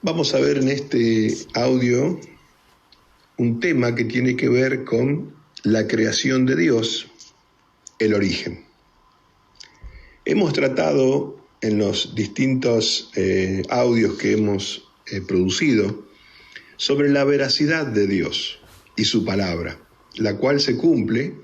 Vamos a ver en este audio un tema que tiene que ver con la creación de Dios, el origen. Hemos tratado en los distintos audios que hemos producido sobre la veracidad de Dios y su palabra, la cual se cumple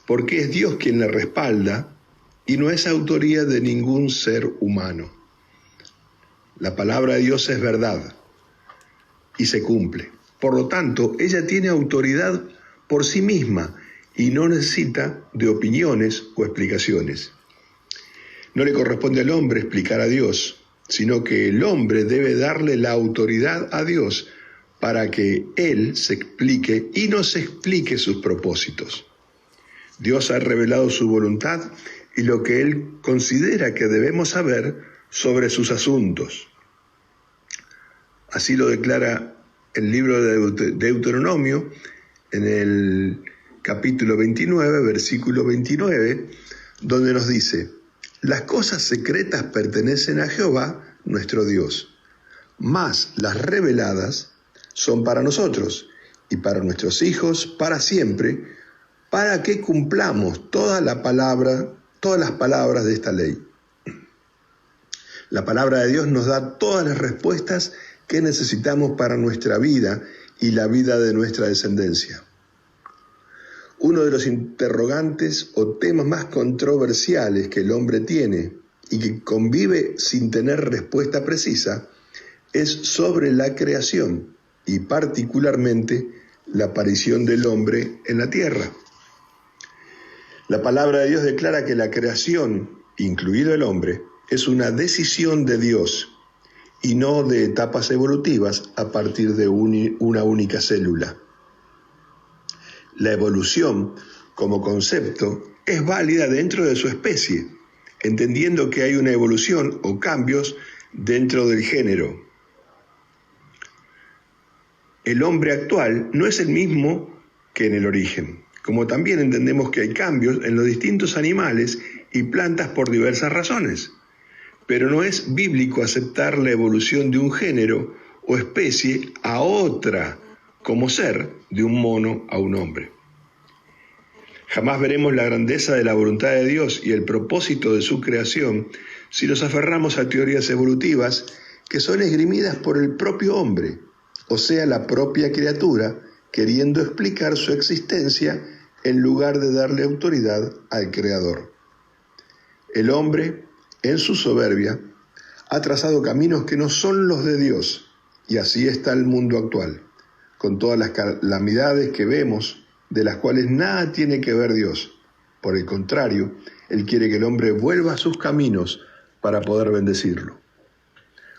porque es Dios quien la respalda y no es autoría de ningún ser humano. La palabra de Dios es verdad y se cumple. Por lo tanto, ella tiene autoridad por sí misma y no necesita de opiniones o explicaciones. No le corresponde al hombre explicar a Dios, sino que el hombre debe darle la autoridad a Dios para que Él se explique y nos explique sus propósitos. Dios ha revelado su voluntad y lo que Él considera que debemos saber sobre sus asuntos. Así lo declara el libro de Deuteronomio en el capítulo 29, versículo 29, donde nos dice: las cosas secretas pertenecen a Jehová, nuestro Dios, mas las reveladas son para nosotros y para nuestros hijos para siempre, para que cumplamos todas las palabras de esta ley. La palabra de Dios nos da todas las respuestas que necesitamos para nuestra vida y la vida de nuestra descendencia. Uno de los interrogantes o temas más controversiales que el hombre tiene y que convive sin tener respuesta precisa es sobre la creación y particularmente la aparición del hombre en la tierra. La palabra de Dios declara que la creación, incluido el hombre, es una decisión de Dios y no de etapas evolutivas a partir de una única célula. La evolución, como concepto, es válida dentro de su especie, entendiendo que hay una evolución o cambios dentro del género. El hombre actual no es el mismo que en el origen, como también entendemos que hay cambios en los distintos animales y plantas por diversas razones. Pero no es bíblico aceptar la evolución de un género o especie a otra, como ser de un mono a un hombre. Jamás veremos la grandeza de la voluntad de Dios y el propósito de su creación si nos aferramos a teorías evolutivas que son esgrimidas por el propio hombre, o sea, la propia criatura, queriendo explicar su existencia en lugar de darle autoridad al Creador. El hombre, en su soberbia, ha trazado caminos que no son los de Dios, y así está el mundo actual, con todas las calamidades que vemos, de las cuales nada tiene que ver Dios. Por el contrario, Él quiere que el hombre vuelva a sus caminos para poder bendecirlo.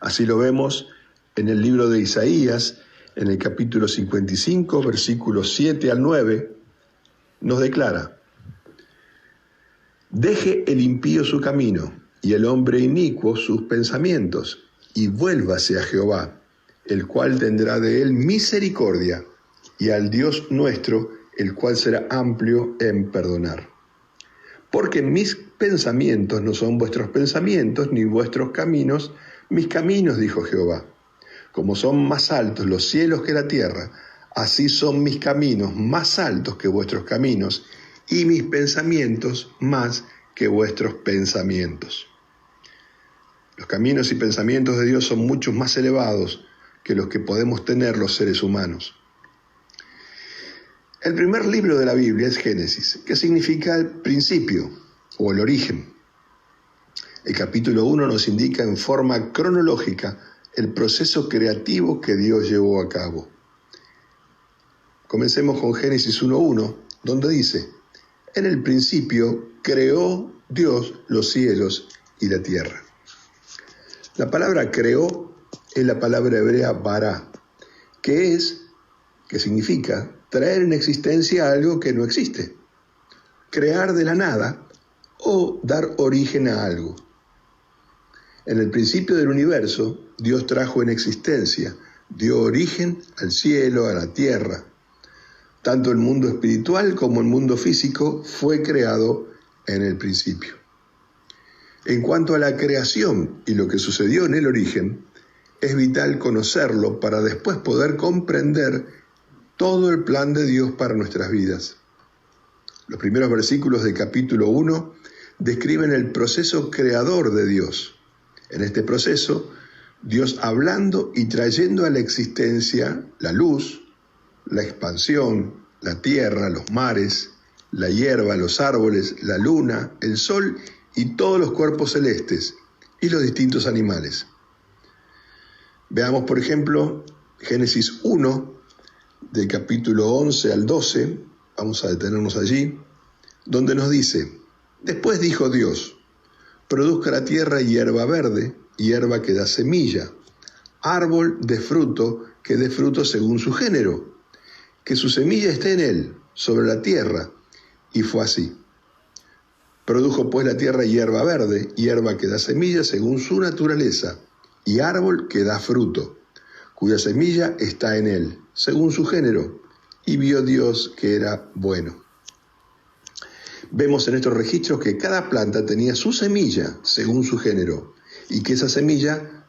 Así lo vemos en el libro de Isaías, en el capítulo 55, versículos 7 al 9, nos declara: deje el impío su camino, y el hombre inicuo sus pensamientos, y vuélvase a Jehová, el cual tendrá de él misericordia, y al Dios nuestro, el cual será amplio en perdonar. Porque mis pensamientos no son vuestros pensamientos, ni vuestros caminos mis caminos, dijo Jehová. Como son más altos los cielos que la tierra, así son mis caminos más altos que vuestros caminos, y mis pensamientos más que vuestros pensamientos. Los caminos y pensamientos de Dios son mucho más elevados que los que podemos tener los seres humanos. El primer libro de la Biblia es Génesis, que significa el principio o el origen. El capítulo 1 nos indica en forma cronológica el proceso creativo que Dios llevó a cabo. Comencemos con Génesis 1:1, donde dice: en el principio creó Dios los cielos y la tierra. La palabra creó es la palabra hebrea bará, que significa traer en existencia algo que no existe, crear de la nada o dar origen a algo. En el principio del universo, Dios trajo en existencia, dio origen al cielo, a la tierra. Tanto el mundo espiritual como el mundo físico fue creado en el principio. En cuanto a la creación y lo que sucedió en el origen, es vital conocerlo para después poder comprender todo el plan de Dios para nuestras vidas. Los primeros versículos del capítulo 1 describen el proceso creador de Dios. En este proceso, Dios hablando y trayendo a la existencia la luz, la expansión, la tierra, los mares, la hierba, los árboles, la luna, el sol y todos los cuerpos celestes y los distintos animales. Veamos, por ejemplo, Génesis 1, del capítulo 11 al 12, vamos a detenernos allí, donde nos dice: después dijo Dios, produzca la tierra hierba verde, hierba que da semilla, árbol de fruto que dé fruto según su género, que su semilla esté en él, sobre la tierra. Y fue así. Produjo pues la tierra hierba verde, hierba que da semilla según su naturaleza, y árbol que da fruto, cuya semilla está en él, según su género, y vio Dios que era bueno. Vemos en estos registros que cada planta tenía su semilla según su género, y que esa semilla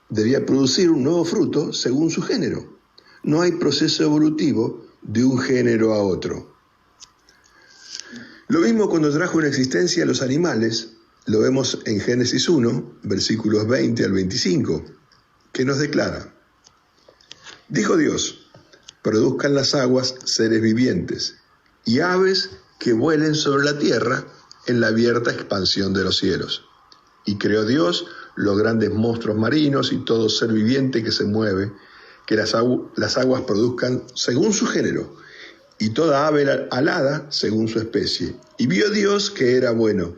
debía producir un nuevo fruto según su género. No hay proceso evolutivo de un género a otro. Lo mismo cuando trajo en existencia a los animales, lo vemos en Génesis 1, versículos 20 al 25, que nos declara: dijo Dios, produzcan las aguas seres vivientes y aves que vuelen sobre la tierra en la abierta expansión de los cielos. Y creó Dios los grandes monstruos marinos y todo ser viviente que se mueve, que las aguas produzcan según su género, y toda ave alada según su especie. Y vio Dios que era bueno.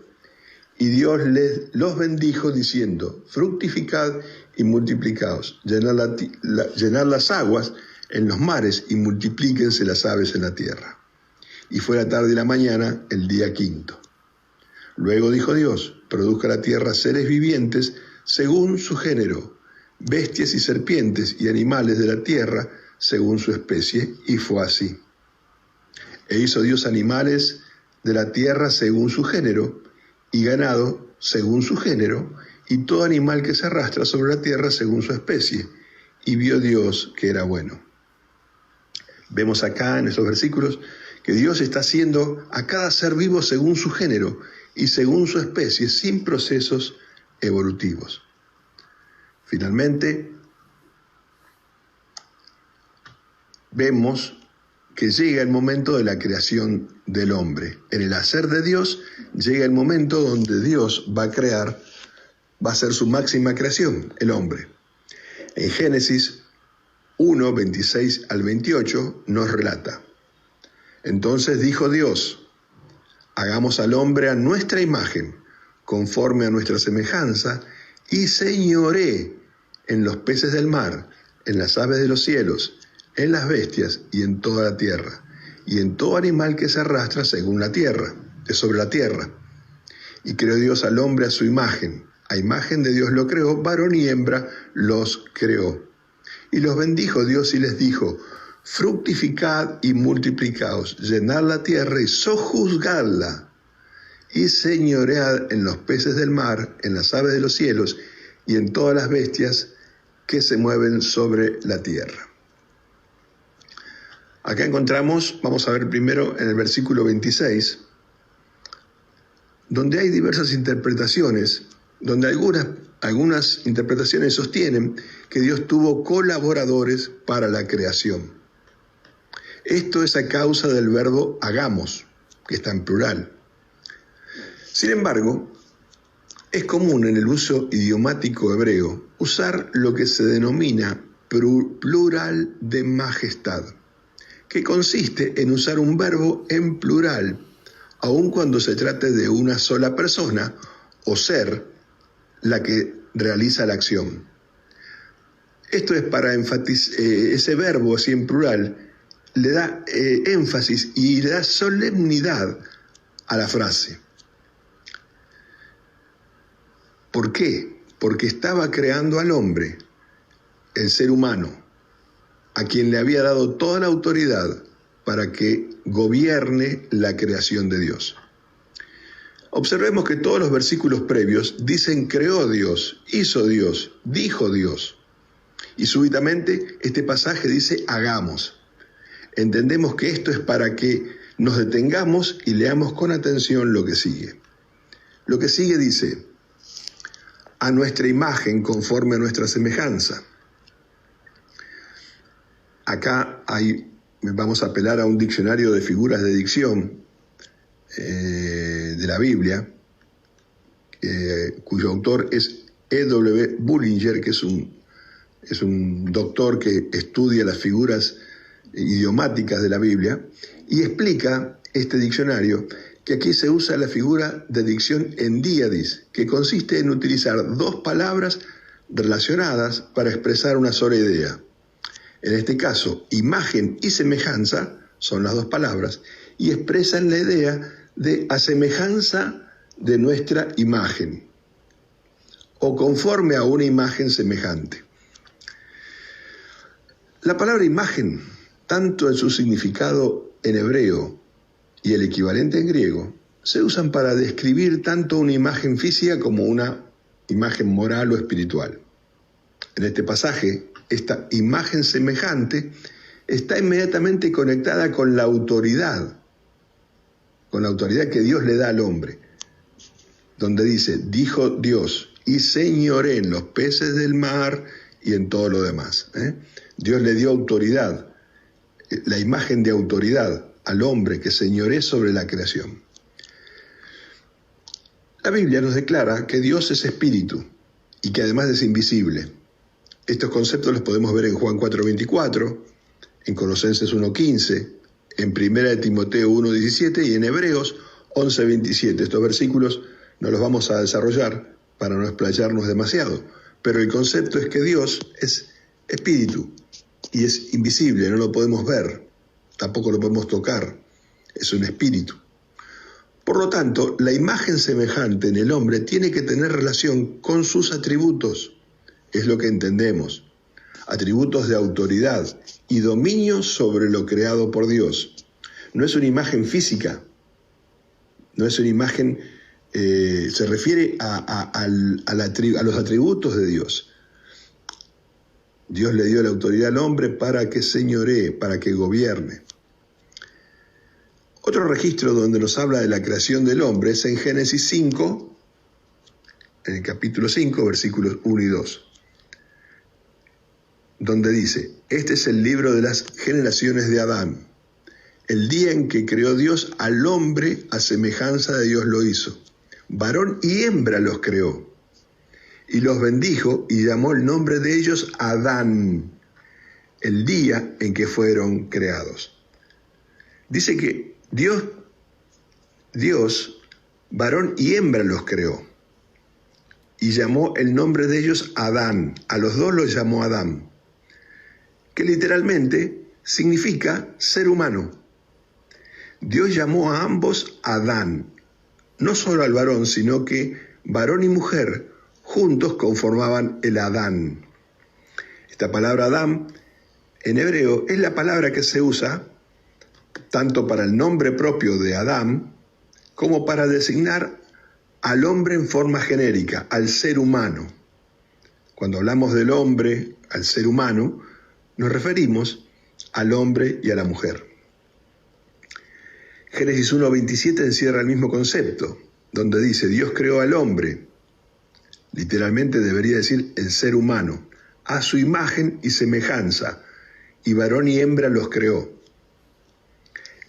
Y Dios los bendijo diciendo: fructificad y multiplicaos, llenad las aguas en los mares y multiplíquense las aves en la tierra. Y fue la tarde y la mañana el día quinto. Luego dijo Dios: produzca la tierra seres vivientes según su género, bestias y serpientes y animales de la tierra según su especie. Y fue así. E hizo Dios animales de la tierra según su género, y ganado según su género, y todo animal que se arrastra sobre la tierra según su especie. Y vio Dios que era bueno. Vemos acá en estos versículos que Dios está haciendo a cada ser vivo según su género y según su especie, sin procesos evolutivos. Finalmente, vemos que llega el momento de la creación del hombre. En el hacer de Dios llega el momento donde Dios va a crear, va a ser su máxima creación, el hombre. En Génesis 1, 26 al 28 nos relata: entonces dijo Dios, hagamos al hombre a nuestra imagen, conforme a nuestra semejanza, y señoree en los peces del mar, en las aves de los cielos, en las bestias y en toda la tierra, y en todo animal que se arrastra según la tierra, sobre la tierra. Y creó Dios al hombre a su imagen, a imagen de Dios lo creó, varón y hembra los creó. Y los bendijo Dios y les dijo: fructificad y multiplicaos, llenad la tierra y sojuzgadla, y señoread en los peces del mar, en las aves de los cielos, y en todas las bestias que se mueven sobre la tierra. Acá encontramos, vamos a ver primero en el versículo 26, donde hay diversas interpretaciones, donde algunas interpretaciones sostienen que Dios tuvo colaboradores para la creación. Esto es a causa del verbo hagamos, que está en plural. Sin embargo, es común en el uso idiomático hebreo usar lo que se denomina plural de majestad, que consiste en usar un verbo en plural, aun cuando se trate de una sola persona o ser la que realiza la acción. Esto es para enfatizar, ese verbo así en plural le da énfasis y le da solemnidad a la frase. ¿Por qué? Porque estaba creando al hombre, el ser humano, a quien le había dado toda la autoridad para que gobierne la creación de Dios. Observemos que todos los versículos previos dicen creó Dios, hizo Dios, dijo Dios. Y súbitamente este pasaje dice hagamos. Entendemos que esto es para que nos detengamos y leamos con atención lo que sigue. Lo que sigue dice, a nuestra imagen conforme a nuestra semejanza. Acá vamos a apelar a un diccionario de figuras de dicción de la Biblia, cuyo autor es E.W. Bullinger, que es un doctor que estudia las figuras idiomáticas de la Biblia, y explica este diccionario que aquí se usa la figura de dicción endiadis, que consiste en utilizar dos palabras relacionadas para expresar una sola idea. En este caso, imagen y semejanza son las dos palabras y expresan la idea de a semejanza de nuestra imagen o conforme a una imagen semejante. La palabra imagen, tanto en su significado en hebreo y el equivalente en griego, se usan para describir tanto una imagen física como una imagen moral o espiritual. En este pasaje, esta imagen semejante está inmediatamente conectada con la autoridad que Dios le da al hombre, donde dice, dijo Dios, y señoré en los peces del mar y en todo lo demás. Dios le dio autoridad, la imagen de autoridad al hombre que señoree sobre la creación. La Biblia nos declara que Dios es espíritu y que además es invisible. Estos conceptos los podemos ver en Juan 4:24, en Colosenses 1:15, en 1 Timoteo 1:17 y en Hebreos 11:27. Estos versículos no los vamos a desarrollar para no explayarnos demasiado, pero el concepto es que Dios es espíritu y es invisible, no lo podemos ver, tampoco lo podemos tocar, es un espíritu. Por lo tanto, la imagen semejante en el hombre tiene que tener relación con sus atributos, es lo que entendemos, atributos de autoridad y dominio sobre lo creado por Dios. No es una imagen física, no es una imagen, se refiere a los atributos de Dios. Dios le dio la autoridad al hombre para que señoree, para que gobierne. Otro registro donde nos habla de la creación del hombre es en Génesis 5, en el capítulo 5, versículos 1 y 2. Donde dice, este es el libro de las generaciones de Adán. El día en que creó Dios al hombre, a semejanza de Dios lo hizo. Varón y hembra los creó. Y los bendijo y llamó el nombre de ellos Adán, el día en que fueron creados. Dice que Dios, varón y hembra los creó. Y llamó el nombre de ellos Adán. A los dos los llamó Adán, que literalmente significa ser humano. Dios llamó a ambos Adán, no solo al varón, sino que varón y mujer juntos conformaban el Adán. Esta palabra Adán en hebreo es la palabra que se usa tanto para el nombre propio de Adán como para designar al hombre en forma genérica, al ser humano. Cuando hablamos del hombre, al ser humano, nos referimos al hombre y a la mujer. Génesis 1:27 encierra el mismo concepto, donde dice, Dios creó al hombre, literalmente debería decir el ser humano, a su imagen y semejanza, y varón y hembra los creó.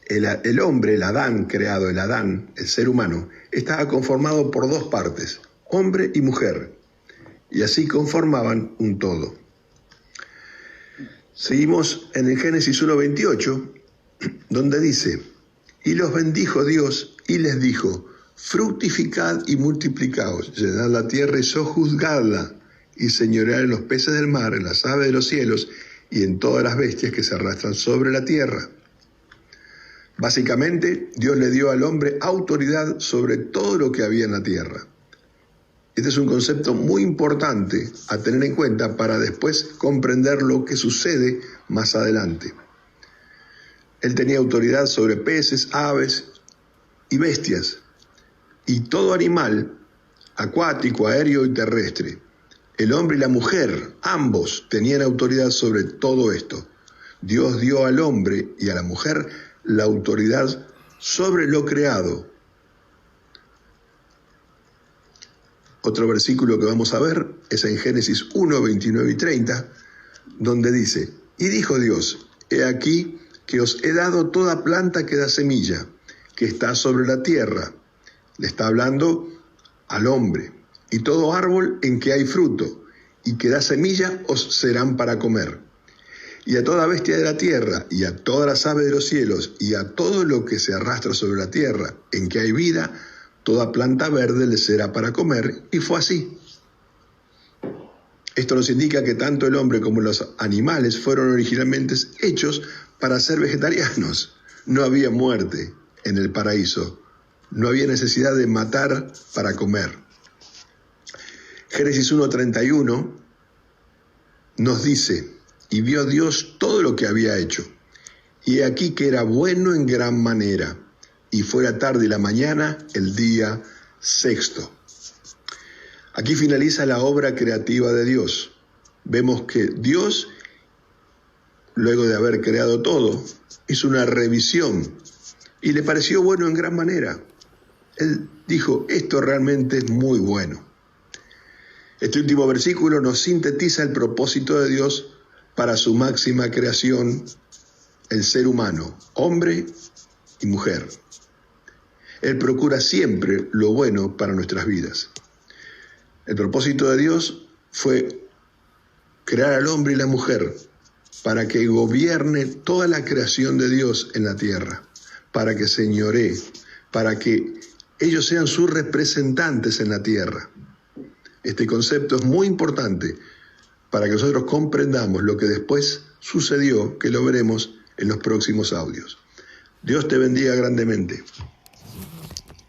El hombre, el Adán creado, el Adán, el ser humano, estaba conformado por dos partes, hombre y mujer, y así conformaban un todo. Seguimos en el Génesis 1:28, donde dice, y los bendijo Dios y les dijo, fructificad y multiplicaos, llenad la tierra y sojuzgadla, y señoread en los peces del mar, en las aves de los cielos y en todas las bestias que se arrastran sobre la tierra. Básicamente, Dios le dio al hombre autoridad sobre todo lo que había en la tierra. Este es un concepto muy importante a tener en cuenta para después comprender lo que sucede más adelante. Él tenía autoridad sobre peces, aves y bestias, y todo animal, acuático, aéreo y terrestre. El hombre y la mujer, ambos, tenían autoridad sobre todo esto. Dios dio al hombre y a la mujer la autoridad sobre lo creado. Otro versículo que vamos a ver es en Génesis 1, 29 y 30, donde dice: y dijo Dios, he aquí que os he dado toda planta que da semilla, que está sobre la tierra. Le está hablando al hombre. Y todo árbol en que hay fruto y que da semilla os serán para comer. Y a toda bestia de la tierra, y a todas las aves de los cielos, y a todo lo que se arrastra sobre la tierra, en que hay vida, toda planta verde les será para comer. Y fue así. Esto nos indica que tanto el hombre como los animales fueron originalmente hechos para ser vegetarianos. No había muerte en el paraíso. No había necesidad de matar para comer. Génesis 1:31 nos dice: y vio Dios todo lo que había hecho, y he aquí que era bueno en gran manera, y fue la tarde y la mañana el día sexto. Aquí finaliza la obra creativa de Dios. Vemos que Dios, luego de haber creado todo, hizo una revisión y le pareció bueno en gran manera. Él dijo: esto realmente es muy bueno. Este último versículo nos sintetiza el propósito de Dios para su máxima creación, el ser humano, hombre y mujer. Él procura siempre lo bueno para nuestras vidas. El propósito de Dios fue crear al hombre y la mujer para que gobierne toda la creación de Dios en la tierra, para que señoree, para que ellos sean sus representantes en la tierra. Este concepto es muy importante para que nosotros comprendamos lo que después sucedió, que lo veremos en los próximos audios. Dios te bendiga grandemente.